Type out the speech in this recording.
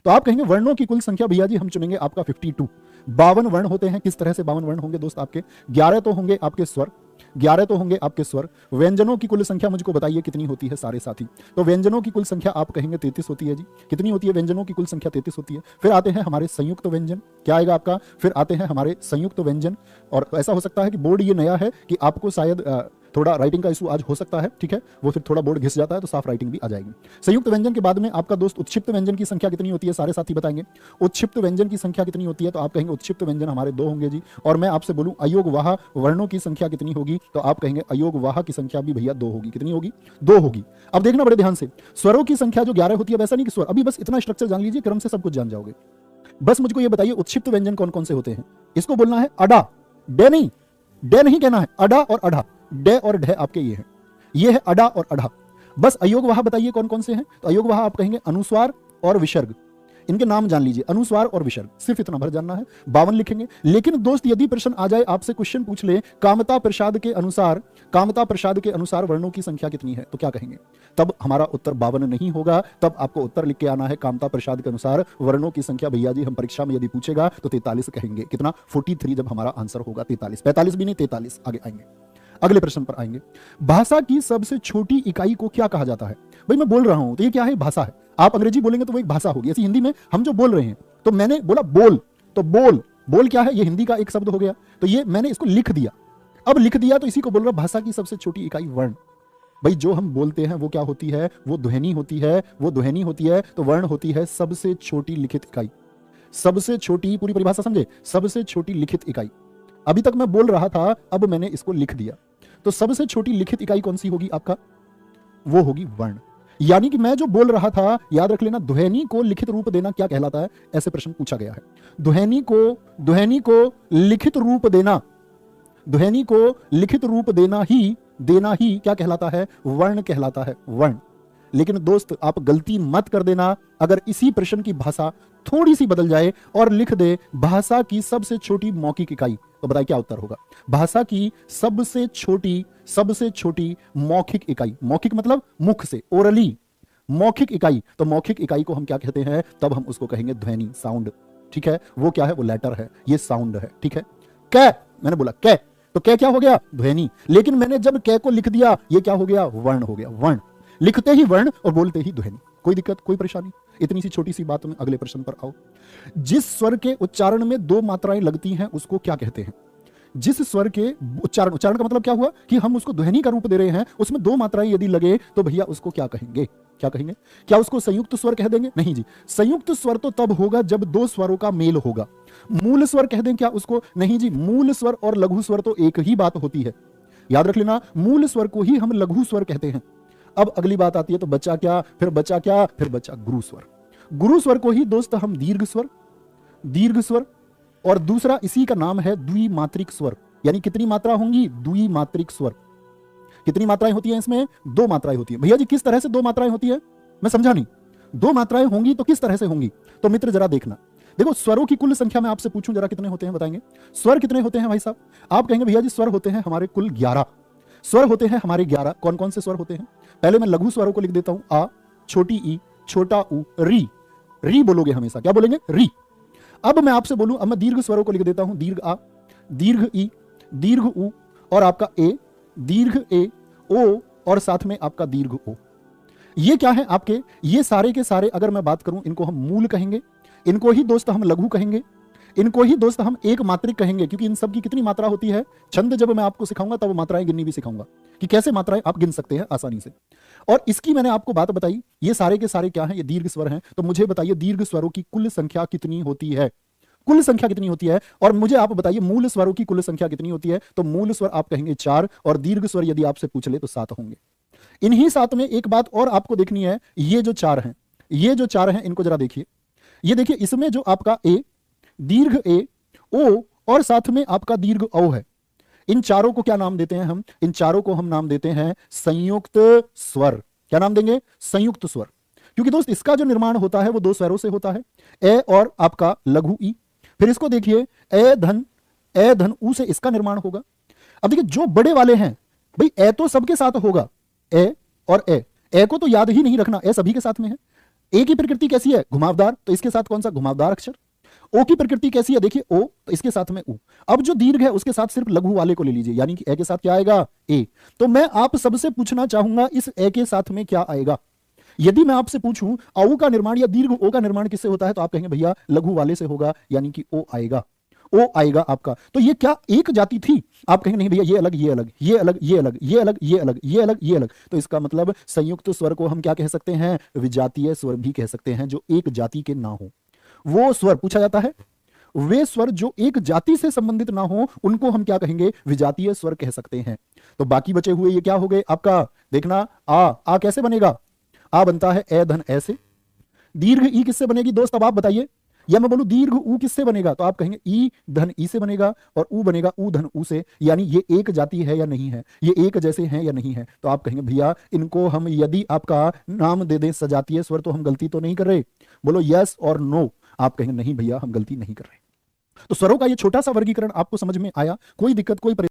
तो आप कहेंगे वर्णों की कुल संख्या भैया जी हम चुनेंगे आपका 52। 52 वर्ण होते हैं। किस तरह से 52 वर्ण होंगे दोस्त आपके? 11 तो होंगे आपके स्वर, 11 तो होंगे आपके स्वर। व्यंजनों की कुल संख्या मुझको बताइए कितनी होती है सारे साथी? तो व्यंजनों की कुल संख्या आप कहेंगे 33 होती है जी। कितनी होती है व्यंजनों की कुल संख्या? 33 होती है। फिर आते हैं हमारे संयुक्त व्यंजन, क्या आएगा आपका? फिर आते हैं हमारे संयुक्त व्यंजन। और ऐसा हो सकता है कि बोर्ड ये नया है कि आपको शायद थोड़ा राइटिंग का इशू आज हो सकता है, ठीक है, वो फिर थोड़ा बोर्ड घिस जाता है तो साफ राइटिंग भी आ जाएगी। संयुक्त व्यंजन के बाद में आपका दोस्त उत्क्षिप्त व्यंजन की संख्या कितनी होती है? सारे साथी बताएंगे उत्क्षिप्त व्यंजन की संख्या कितनी होती है? तो आप कहेंगे उत्क्षिप्त व्यंजन हमारे 2 होंगे जी। और मैं आपसे बोलूं अयोगवाह वर्णों की संख्या कितनी होगी? तो आप कहेंगे अयोगवाह की संख्या भी भैया 2 होगी। कितनी होगी? 2 होगी। अब देखना बड़े ध्यान से, स्वरों की संख्या जो 11 होती है, वैसा नहीं कि स्वर, अभी बस इतना स्ट्रक्चर जान लीजिए, क्रम से सब कुछ जान जाओगे। बस मुझको ये बताइए उत्क्षिप्त व्यंजन कौन कौन से होते हैं? इसको बोलना है अडा, डे नहीं, डे नहीं कहना है, अडा और अढ़ा, डे और ढे आपके ये हैं, ये है अडा और अढ़ा। बस अयोगवाह बताइए कौन कौन से हैं? तो अयोगवाह आप कहेंगे अनुस्वार और विसर्ग, इनके नाम जान लीजिए, अनुस्वार और विसर्ग, सिर्फ इतना भर जानना है। 52 लिखेंगे। लेकिन दोस्त यदि प्रश्न आ जाए, आपसे क्वेश्चन पूछ ले कामता प्रसाद के अनुसार, कामता प्रसाद के अनुसार वर्णों की संख्या कितनी है, तो क्या कहेंगे? तब हमारा उत्तर 52 नहीं होगा, तब आपको उत्तर लिख के आना है कामता प्रसाद के अनुसार वर्णों की संख्या भैया जी हम परीक्षा में यदि पूछेगा तो 43 कहेंगे। कितना? 43 जब हमारा आंसर होगा 43, 45 भी नहीं 43। आगे आएंगे, अगले प्रश्न पर आएंगे। भाषा की सबसे छोटी इकाई को क्या कहा जाता है? भाई मैं बोल रहा हूं तो ये क्या है? भाषा है। आप अंग्रेजी बोलेंगे तो वो एक भाषा होगी। ऐसी हिंदी में हम जो बोल रहे हैं, तो मैंने बोला बोल, तो बोल, बोल क्या है? ये हिंदी का एक शब्द हो गया, तो ये मैंने इसको लिख दिया। अब लिख दिया तो इसी को बोल रहा भाषा की सबसे छोटी इकाई वर्ण। भाई जो हम बोलते हैं वो क्या होती है? वो ध्वनि होती है, वो ध्वनि होती है। तो वर्ण होती है सबसे छोटी लिखित इकाई, सबसे छोटी, पूरी परिभाषा समझे, सबसे छोटी लिखित इकाई। अभी तक मैं बोल रहा था, अब मैंने इसको लिख दिया, तो सबसे छोटी लिखित इकाई कौन सी होगी आपका? वो होगी वर्ण। यानी कि मैं जो बोल रहा था, याद रख लेना, ध्वनि को लिखित रूप देना क्या कहलाता है? ऐसे प्रश्न पूछा गया है। ध्वनि को लिखित रूप देना, ध्वनि को लिखित रूप देना ही क्या कहलाता है? वर्ण कहलाता है, वर्ण। लेकिन दोस्त आप गलती मत कर देना, अगर इसी प्रश्न की भाषा थोड़ी सी बदल जाए और लिख दे भाषा की सबसे छोटी मौखिक इकाई, तो बताइए क्या उत्तर होगा? भाषा की सबसे छोटी मौखिक इकाई, मौखिक मतलब मुख से, ओरली, मौखिक इकाई। तो मौखिक इकाई को हम क्या कहते हैं? तब हम उसको कहेंगे ध्वनि, साउंड, ठीक है। वो क्या है? वो लेटर है, ये साउंड है, ठीक है। कै, मैंने बोला कै, तो कै क्या हो गया? ध्वनि। लेकिन मैंने जब कै को लिख दिया, ये क्या हो गया? वर्ण हो गया, वर्ण। लिखते ही वर्ण और बोलते ही ध्वनि। कोई दिक्कत, कोई परेशानी? इतनी सी छोटी सी बात में अगले प्रश्न पर आओ। जिस स्वर के उच्चारण में 2 मात्राएं लगती हैं उसको क्या कहते हैं? जिस स्वर के उच्चारण का मतलब क्या हुआ कि हम उसको ध्वनि का रूप दे रहे हैं, उसमें 2 मात्राएं यदि लगे तो भैया उसको क्या कहेंगे? क्या कहेंगे? क्या उसको संयुक्त स्वर कह देंगे? नहीं जी, संयुक्त स्वर तो तब होगा जब 2 स्वरों का मेल होगा। मूल स्वर कह दें क्या उसको? नहीं जी, मूल स्वर और लघु स्वर तो एक ही बात होती है, याद रख लेना, मूल स्वर को ही हम लघु स्वर कहते हैं। अब अगली बात आती है, तो बचा क्या? फिर बचा क्या? फिर बचा गुरु स्वर। गुरु स्वर को ही दोस्त हम दीर्घ स्वर, और दूसरा इसी का नाम है द्विमात्रिक स्वर। यानी कितनी मात्रा होंगी? द्विमात्रिक स्वर। कितनी मात्राएं होती हैं इसमें? 2 मात्राएं होती हैं। भैया जी किस तरह से 2 मात्राएं होती है? मैं समझा नहीं। 2 मात्राएं होंगी तो किस तरह से होंगी? तो मित्र जरा देखना, देखो स्वरों की कुल संख्या मैं आपसे पूछूं जरा कितने होते हैं, बताएंगे? स्वर कितने होते हैं भाई साहब? आप कहेंगे भैया जी स्वर होते हैं हमारे कुल 11 स्वर होते हैं हमारे 11। कौन कौन से स्वर होते हैं? पहले मैं लघु स्वरों को लिख देता हूं, आ, छोटी ई, छोटा उ, री। री बोलोगे हमेशा, क्या बोलेंगे? री। अब मैं आपसे बोलूं, अब मैं दीर्घ स्वरों को लिख देता हूं, दीर्घ आ, दीर्घ ई, दीर्घ उ, और आपका ए, दीर्घ ए, ओ, और साथ में आपका दीर्घ ओ। ये क्या है आपके? ये सारे के सारे अगर मैं बात करूं, इनको हम मूल कहेंगे, इनको ही दोस्त हम लघु कहेंगे, इनको ही दोस्त हम एक मात्रिक कहेंगे, क्योंकि इन सब की कितनी मात्रा होती है? छंद जब मैं आपको सिखाऊंगा तब मात्राएं गिननी भी सिखाऊंगा कि कैसे मात्राएं आप गिन सकते हैं आसानी से। और इसकी मैंने आपको बात बताई, ये सारे के सारे क्या हैं? ये दीर्घ स्वर हैं। तो मुझे बताइए दीर्घ स्वरों की कुल संख्या कितनी होती है? कुल संख्या कितनी होती है? और मुझे आप बताइए मूल स्वरों की कुल संख्या कितनी होती है? तो मूल स्वर आप कहेंगे 4, और दीर्घ स्वर यदि आपसे पूछ ले तो 7 होंगे। इन्हीं 7 में एक बात और आपको देखनी है, ये जो 4 हैं, ये जो 4 हैं, इनको जरा देखिए। ये देखिए, इसमें जो आपका ए, दीर्घ ए, ओ, और साथ में आपका दीर्घ औ है, इन चारों को क्या नाम देते हैं हम? इन चारों को हम नाम देते हैं संयुक्त स्वर। क्या नाम देंगे? संयुक्त स्वर। क्योंकि दोस्त इसका जो निर्माण होता है वो 2 स्वरों से होता है, ए और आपका लघु ई। फिर इसको देखिए, ए धन ऊ से इसका निर्माण होगा। अब देखिए जो बड़े वाले हैं भाई, ए तो सबके साथ होगा, ए और ए को तो याद ही नहीं रखना, ए सभी के साथ में है। ए की प्रकृति कैसी है? घुमावदार, तो इसके साथ कौन सा? घुमावदार अक्षर। ओ की प्रकृति कैसी है? देखिए ओ, तो इसके साथ में ऊ। अब जो दीर्घ है उसके साथ सिर्फ लघु वाले को ले लीजिए, यानी कि ए के साथ क्या आएगा? ए। तो मैं आप सबसे पूछना चाहूंगा इस ए के साथ में क्या आएगा? यदि मैं आपसे पूछूं औ का निर्माण या दीर्घ ओ का निर्माण किससे होता है, तो आप कहेंगे भैया लघु वाले से होगा, यानी कि ओ आएगा, ओ आएगा आपका। तो ये क्या एक जाति थी? आप कहेंगे नहीं भैया ये अलग, ये अलग, ये अलग, ये अलग, ये अलग, ये अलग, ये अलग, ये अलग। तो इसका मतलब संयुक्त स्वर को हम क्या कह सकते हैं? विजातीय स्वर भी कह सकते हैं, जो एक जाति के ना हो। वो स्वर पूछा जाता है, वे स्वर जो एक जाति से संबंधित ना हो उनको हम क्या कहेंगे? विजातीय स्वर कह सकते हैं। तो बाकी बचे हुए ये क्या हो गए आपका? देखना, आ कैसे बनेगा? आ बनता है ए धन ए से। दीर्घ ई किससे बनेगी दोस्त? अब आप बताइए, या मैं बोलूं दीर्घ ऊ किससे बनेगा? तो आप कहेंगे ई धन ई से बनेगा, और ऊ बनेगा ऊ धन ऊ से। यानी ये एक जाति है या नहीं है? ये एक जैसे हैं या नहीं है? तो आप कहेंगे भैया इनको हम यदि आपका नाम दे दें सजातीय स्वर तो हम गलती तो नहीं कर रहे? बोलो यस और नो। आप कहेंगे नहीं भैया हम गलती नहीं कर रहे। तो स्वरों का ये छोटा सा वर्गीकरण आपको समझ में आया? कोई दिक्कत, कोई